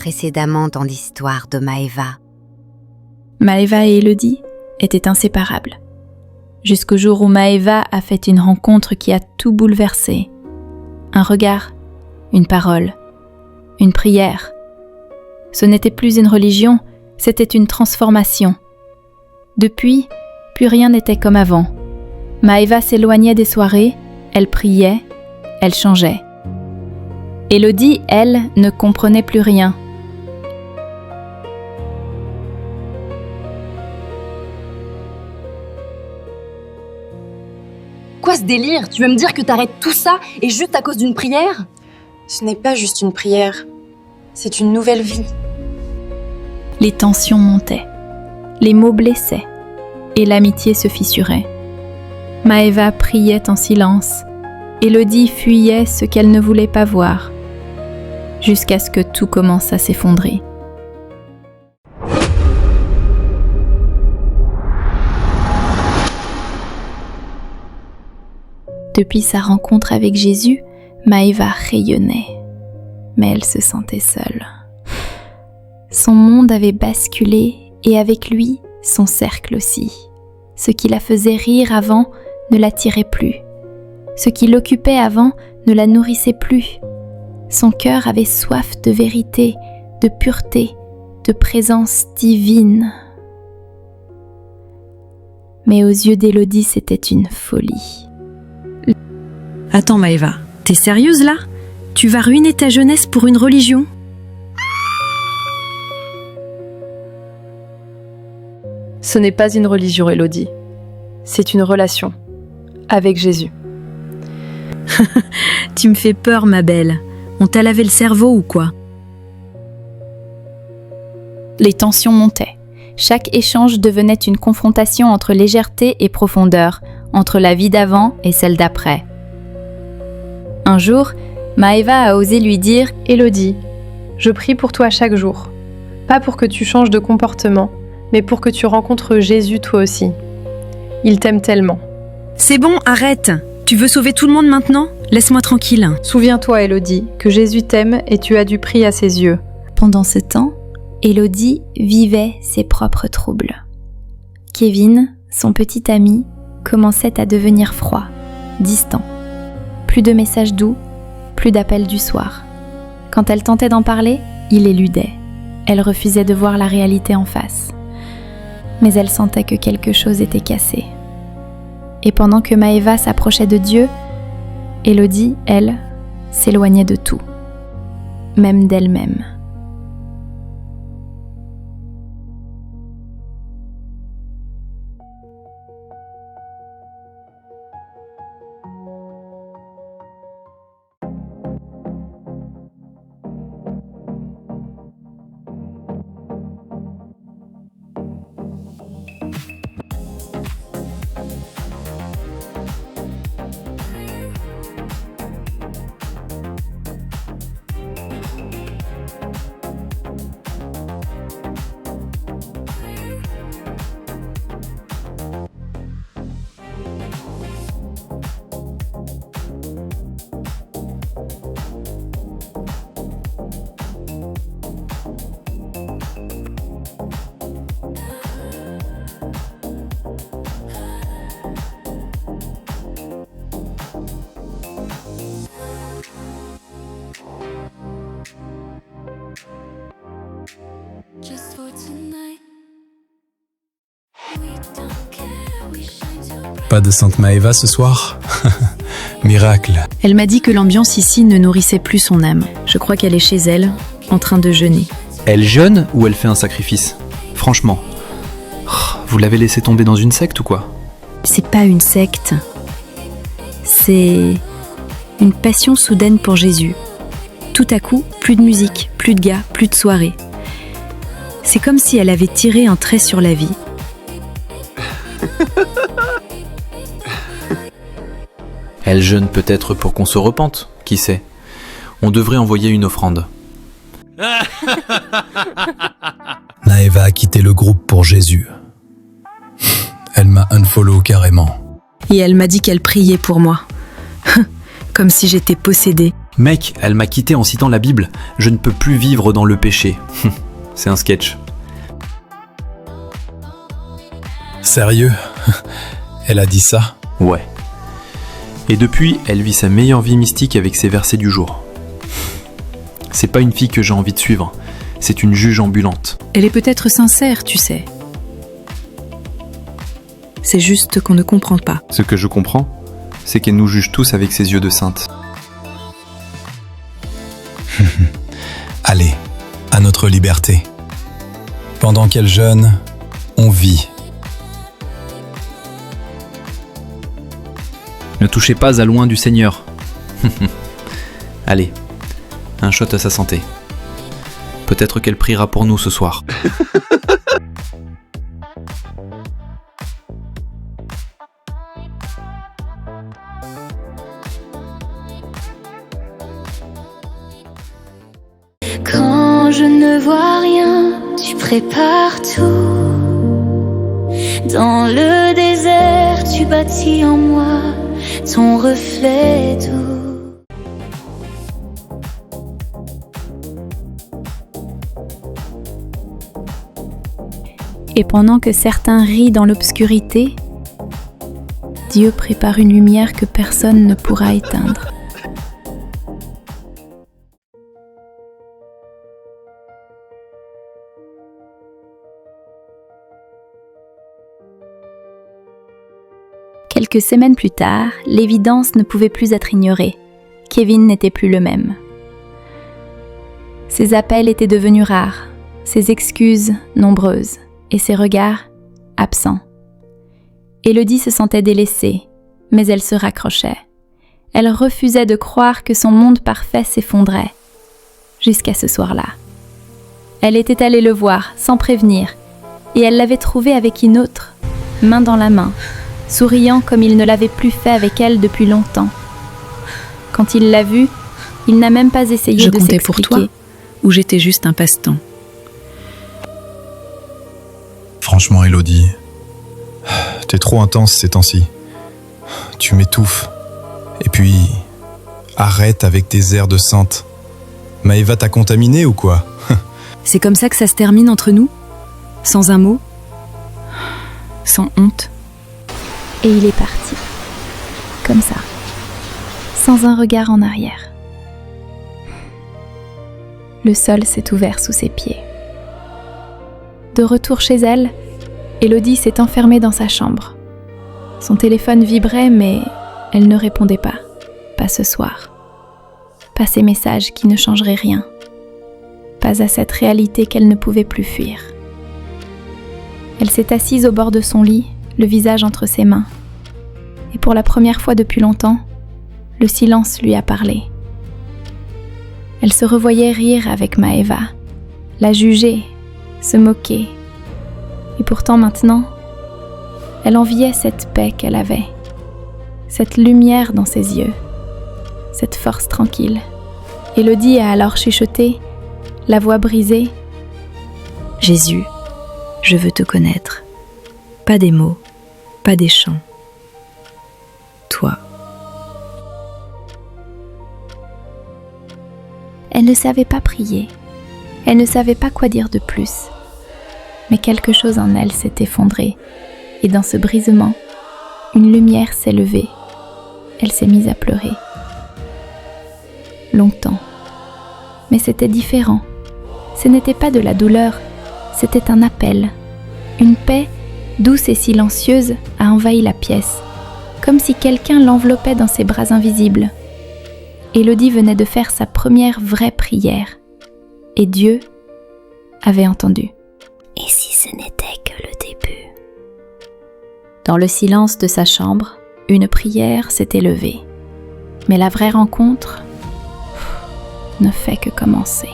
précédemment dans l'histoire de Maëva. Maëva et Élodie étaient inséparables. Jusqu'au jour où Maëva a fait une rencontre qui a tout bouleversé. Un regard, une parole, une prière. Ce n'était plus une religion, c'était une transformation. Depuis, plus rien n'était comme avant. Maëva s'éloignait des soirées, elle priait, elle changeait. Élodie, elle, ne comprenait plus rien. Quoi ce délire? Tu veux me dire que t'arrêtes tout ça et juste à cause d'une prière? Ce n'est pas juste une prière, c'est une nouvelle vie. Les tensions montaient, les mots blessaient, et l'amitié se fissurait. Maëva priait en silence, Élodie fuyait ce qu'elle ne voulait pas voir, jusqu'à ce que tout commence à s'effondrer. Depuis sa rencontre avec Jésus, Maëva rayonnait, mais elle se sentait seule. Son monde avait basculé et avec lui, son cercle aussi. Ce qui la faisait rire avant ne l'attirait plus. Ce qui l'occupait avant ne la nourrissait plus. Son cœur avait soif de vérité, de pureté, de présence divine. Mais aux yeux d'Élodie, c'était une folie. Attends Maëva, t'es sérieuse là? Tu vas ruiner ta jeunesse pour une religion? Ce n'est pas une religion, Élodie. C'est une relation avec Jésus. Tu me fais peur, ma belle. On t'a lavé le cerveau ou quoi? Les tensions montaient. Chaque échange devenait une confrontation entre légèreté et profondeur, entre la vie d'avant et celle d'après. Un jour, Maëva a osé lui dire « Élodie, je prie pour toi chaque jour. Pas pour que tu changes de comportement, mais pour que tu rencontres Jésus toi aussi. Il t'aime tellement. » C'est bon, arrête! Tu veux sauver tout le monde maintenant? Laisse-moi tranquille. Souviens-toi, Élodie, que Jésus t'aime et tu as du prix à ses yeux. Pendant ce temps, Élodie vivait ses propres troubles. Kevin, son petit ami, commençait à devenir froid, distant. Plus de messages doux, plus d'appels du soir. Quand elle tentait d'en parler, il éludait. Elle refusait de voir la réalité en face. Mais elle sentait que quelque chose était cassé. Et pendant que Maëva s'approchait de Dieu, Élodie, elle, s'éloignait de tout, même d'elle-même. Pas de Sainte Maëva ce soir? Miracle. Elle m'a dit que l'ambiance ici ne nourrissait plus son âme. Je crois qu'elle est chez elle, en train de jeûner. Elle jeûne ou elle fait un sacrifice? Franchement. Vous l'avez laissé tomber dans une secte ou quoi? C'est pas une secte. C'est une passion soudaine pour Jésus. Tout à coup, plus de musique, plus de gars, plus de soirées. C'est comme si elle avait tiré un trait sur la vie. Elle jeûne peut-être pour qu'on se repente, qui sait? On devrait envoyer une offrande. Maëva a quitté le groupe pour Jésus. Elle m'a unfollow carrément. Et elle m'a dit qu'elle priait pour moi. Comme si j'étais possédée. Mec, elle m'a quitté en citant la Bible. Je ne peux plus vivre dans le péché. C'est un sketch. Sérieux? Elle a dit ça? Ouais. Et depuis, elle vit sa meilleure vie mystique avec ses versets du jour. C'est pas une fille que j'ai envie de suivre. C'est une juge ambulante. Elle est peut-être sincère, tu sais. C'est juste qu'on ne comprend pas. Ce que je comprends, c'est qu'elle nous juge tous avec ses yeux de sainte. Allez, à notre liberté. Pendant qu'elle jeûne, on vit. Ne touchez pas à loin du Seigneur. Allez, un shot à sa santé. Peut-être qu'elle priera pour nous ce soir. Quand je ne vois rien, tu prépares tout. Dans le désert, tu bâtis en moi ton reflet doux. Et pendant que certains rient dans l'obscurité, Dieu prépare une lumière que personne ne pourra éteindre. Quelques semaines plus tard, l'évidence ne pouvait plus être ignorée. Kevin n'était plus le même. Ses appels étaient devenus rares, ses excuses nombreuses et ses regards absents. Élodie se sentait délaissée, mais elle se raccrochait. Elle refusait de croire que son monde parfait s'effondrait. Jusqu'à ce soir-là. Elle était allée le voir sans prévenir et elle l'avait trouvé avec une autre, main dans la main, souriant comme il ne l'avait plus fait avec elle depuis longtemps. Quand il l'a vue, il n'a même pas essayé de s'expliquer. Je comptais pour toi, ou j'étais juste un passe-temps? Franchement, Élodie, t'es trop intense ces temps-ci. Tu m'étouffes. Et puis, arrête avec tes airs de sainte. Maëva t'a contaminé ou quoi? C'est comme ça que ça se termine entre nous? Sans un mot? Sans honte? Et il est parti, comme ça, sans un regard en arrière. Le sol s'est ouvert sous ses pieds. De retour chez elle, Élodie s'est enfermée dans sa chambre. Son téléphone vibrait, mais elle ne répondait pas. Pas ce soir. Pas ces messages qui ne changeraient rien. Pas à cette réalité qu'elle ne pouvait plus fuir. Elle s'est assise au bord de son lit, le visage entre ses mains. Et pour la première fois depuis longtemps, le silence lui a parlé. Elle se revoyait rire avec Maëva, la juger, se moquer. Et pourtant maintenant, elle enviait cette paix qu'elle avait, cette lumière dans ses yeux, cette force tranquille. Élodie a alors chuchoté, la voix brisée. « Jésus, je veux te connaître. Pas des mots, pas des chants. Toi. » Elle ne savait pas prier. Elle ne savait pas quoi dire de plus. Mais quelque chose en elle s'est effondré. Et dans ce brisement, une lumière s'est levée. Elle s'est mise à pleurer. Longtemps. Mais c'était différent. Ce n'était pas de la douleur, c'était un appel. Une paix, douce et silencieuse, a envahi la pièce, comme si quelqu'un l'enveloppait dans ses bras invisibles. Élodie venait de faire sa première vraie prière. Et Dieu avait entendu. Et si ce n'était que le début? Dans le silence de sa chambre, une prière s'est élevée. Mais la vraie rencontre ne fait que commencer.